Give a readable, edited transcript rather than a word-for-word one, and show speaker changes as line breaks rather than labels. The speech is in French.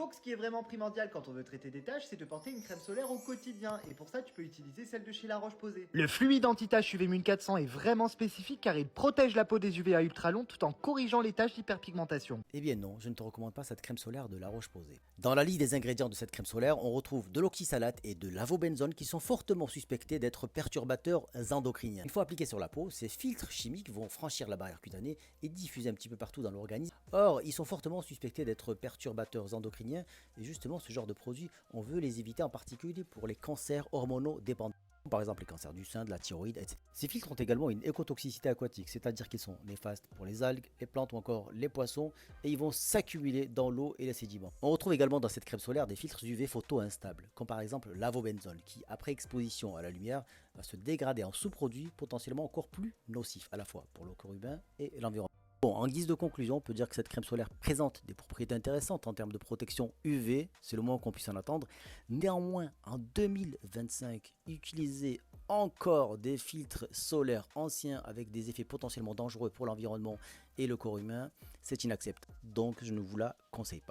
Donc ce qui est vraiment primordial quand on veut traiter des taches, c'est de porter une crème solaire au quotidien. Et pour ça, tu peux utiliser celle de chez La Roche-Posay. Le fluide anti-tache UV 1400 est vraiment spécifique car il protège la peau des UVA ultra longs tout en corrigeant les taches d'hyperpigmentation.
Eh bien non, je ne te recommande pas cette crème solaire de La Roche-Posay. Dans la liste des ingrédients de cette crème solaire, on retrouve de l'oxysalate et de l'avobenzone qui sont fortement suspectés d'être perturbateurs endocriniens. Une fois appliqués sur la peau, ces filtres chimiques vont franchir la barrière cutanée et diffuser un petit peu partout dans l'organisme. Or, ils sont fortement suspectés d'être perturbateurs endocriniens et justement ce genre de produits, on veut les éviter en particulier pour les cancers hormonaux dépendants. Par exemple les cancers du sein, de la thyroïde, etc. Ces filtres ont également une écotoxicité aquatique, c'est-à-dire qu'ils sont néfastes pour les algues, les plantes ou encore les poissons, et ils vont s'accumuler dans l'eau et les sédiments. On retrouve également dans cette crème solaire des filtres UV photo-instables, comme par exemple l'avobenzone, qui après exposition à la lumière va se dégrader en sous-produit potentiellement encore plus nocif, à la fois pour le corps humain et l'environnement. Bon, en guise de conclusion, on peut dire que cette crème solaire présente des propriétés intéressantes en termes de protection UV, c'est le moins qu'on puisse en attendre. Néanmoins, en 2025, utiliser encore des filtres solaires anciens avec des effets potentiellement dangereux pour l'environnement et le corps humain, c'est inacceptable. Donc, je ne vous la conseille pas.